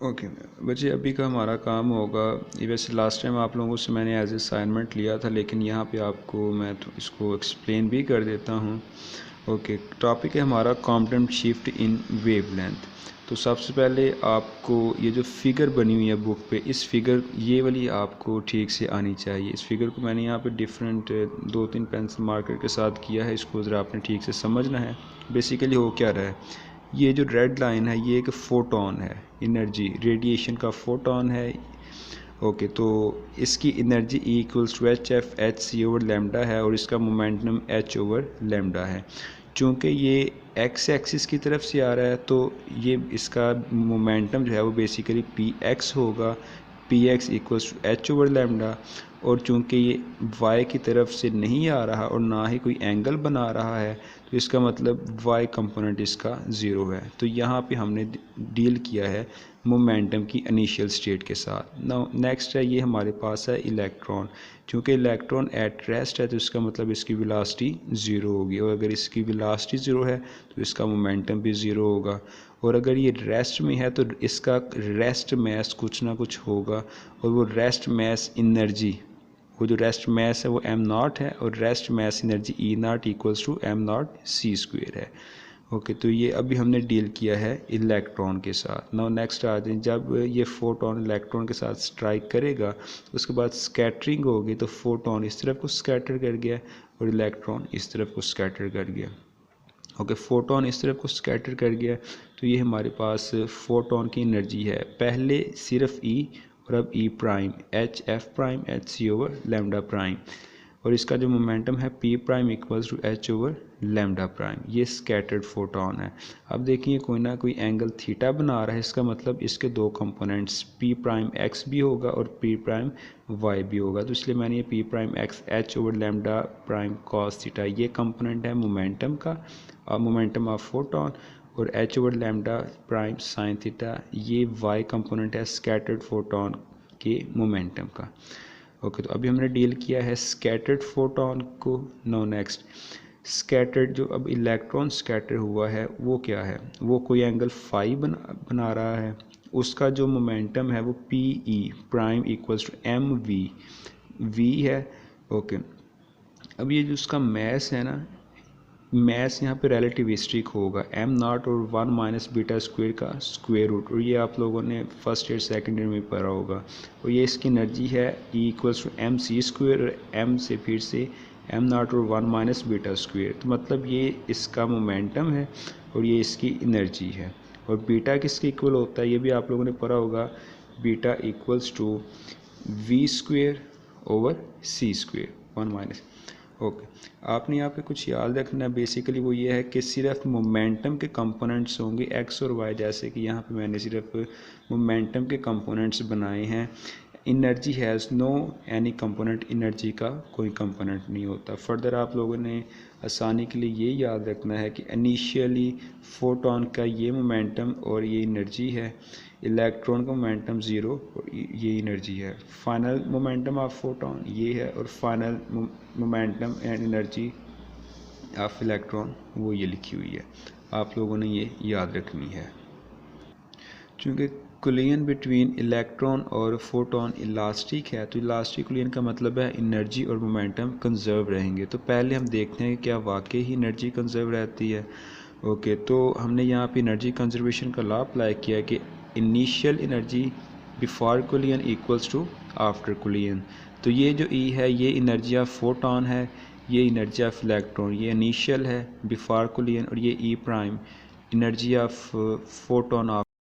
Okay बच्चे, अभी का हमारा काम होगा ये, वैसे लास्ट टाइम आप लोगों से मैंने एज असाइनमेंट लिया था, लेकिन यहाँ पे आपको मैं तो इसको एक्सप्लेन भी कर देता हूँ। ओके, टॉपिक है हमारा कॉम्पोनेंट शिफ्ट इन वेवलेंथ। तो सबसे पहले आपको ये जो फिगर बनी हुई है बुक पे, इस फिगर ये वाली आपको ठीक से आनी चाहिए। इस फिगर को मैंने यहाँ पे डिफरेंट 2-3 पेंसिल मार्कर के साथ किया है, इसको ज़रा आपने ठीक से समझना है। बेसिकली हो क्या रहा है, ये जो रेड लाइन है ये एक फ़ोटोन है, एनर्जी रेडिएशन का फ़ोटोन है। ओके, तो इसकी energy E equals to H F H C over lambda है और इसका मोमेंटम H ओवर लेमडा है। चूँकि ये एक्स एक्सिस की तरफ से आ रहा है तो ये इसका मोमेंटम जो है वो बेसिकली पी एक्स होगा, P X equals to H over lambda. और चूँकि ये वाई की तरफ से नहीं आ रहा और ना ही कोई एंगल बना रहा है, तो इसका मतलब वाई कंपोनेंट इसका ज़ीरो है। तो यहाँ पे हमने डील किया है मोमेंटम की इनिशियल स्टेट के साथ। नाउ नेक्स्ट है, ये हमारे पास है इलेक्ट्रॉन। चूँकि इलेक्ट्रॉन एट रेस्ट है तो इसका मतलब इसकी वेलोसिटी ज़ीरो होगी, और अगर इसकी वेलोसिटी ज़ीरो है तो इसका मोमेंटम भी ज़ीरो होगा। और अगर ये रेस्ट में है तो इसका रेस्ट मैस कुछ ना कुछ होगा, और वो रेस्ट मैस एनर्जी, वो जो रेस्ट मैस है वो एम नॉट है, और rest mass energy E naught equals to M naught C square है। ओके, तो ये अभी हमने डील किया है इलेक्ट्रॉन के साथ। नाउ नेक्स्ट आते हैं, जब ये फोटोन इलेक्ट्रॉन के साथ स्ट्राइक करेगा उसके बाद स्कैटरिंग होगी, तो फोटोन इस तरफ को स्कैटर कर गया और इलेक्ट्रॉन इस तरफ को स्कैटर कर गया। ओके, फोटोन इस तरफ को स्कैटर कर गया, तो ये हमारे पास फोटोन की एनर्जी है। पहले सिर्फ ई और अब E prime, H F prime H C over lambda prime, और इसका जो मोमेंटम है P prime equals to H over lambda prime. ये स्कैटर्ड फोटोन है। अब देखिए कोई ना कोई एंगल थीटा बना रहा है, इसका मतलब इसके दो कंपोनेंट्स पी प्राइम एक्स भी होगा और पी प्राइम वाई भी होगा। तो इसलिए मैंने ये P prime x H over lambda prime cos theta, ये कंपोनेंट है मोमेंटम का, मोमेंटम ऑफ फोटोन, और H over lambda prime sine theta ये वाई कंपोनेंट है स्कैटर्ड फोटोन के मोमेंटम का। ओके, तो अभी हमने डील किया है स्कैटर्ड फोटोन को। नो नेक्स्ट, स्कैटर्ड जो अब इलेक्ट्रॉन स्कैटर हुआ है वो क्या है, वो कोई एंगल फाई बना रहा है, उसका जो मोमेंटम है वो P E prime equals to M V V है। ओके, अब ये जो उसका मैस है ना, मैस यहाँ पे रिलेटिविस्टिक होगा, एम नॉट और 1 माइनस बीटा स्क्वेयर का स्क्वेयर रूट, और ये आप लोगों ने फर्स्ट ईयर सेकेंड ईयर में पढ़ा होगा। और ये इसकी एनर्जी है E equals to M C square, और एम से फिर से एम नॉट और 1 माइनस बीटा स्क्वेयर, तो मतलब ये इसका मोमेंटम है और ये इसकी एनर्जी है। और बीटा किसके इक्वल होता है ये भी आप लोगों ने पढ़ा होगा, beta equals to V square over C square 1 minus. Okay, आपने यहाँ पे कुछ याद रखना है, बेसिकली वो ये है कि सिर्फ मोमेंटम के कंपोनेंट्स होंगे एक्स और वाई, जैसे कि यहाँ पे मैंने सिर्फ मोमेंटम के कंपोनेंट्स बनाए हैं। Energy has no any component, energy का कोई कंपोनेंट नहीं होता। फर्दर आप लोगों ने आसानी के लिए ये याद रखना है कि इनिशियली फोटोन का ये मोमेंटम और ये एनर्जी है, इलेक्ट्रॉन का मोमेंटम ज़ीरो और ये एनर्जी है। फाइनल मोमेंटम ऑफ फोटोन ये है, और final momentum and energy of electron वो ये लिखी हुई है, आप लोगों ने ये याद रखनी है। चूँकि कोलिजन बिटवीन इलेक्ट्रॉन और फोटोन इलास्टिक है, तो इलास्टिक कोलिजन का मतलब है एनर्जी और मोमेंटम कंजर्व रहेंगे। तो पहले हम देखते हैं कि क्या वाकई ही एनर्जी कंजर्व रहती है। ओके, तो हमने यहाँ पे एनर्जी कंजर्वेशन का लॉ अप्लाई किया कि initial energy before collision equals to after collision. तो ये जो ई है ये एनर्जी ऑफ फोटोन है, ये एनर्जी ऑफ इलेक्ट्रॉन, ये इनिशियल है बिफोर कोलिजन, और ये ई प्राइम एनर्जी ऑफ फोटोन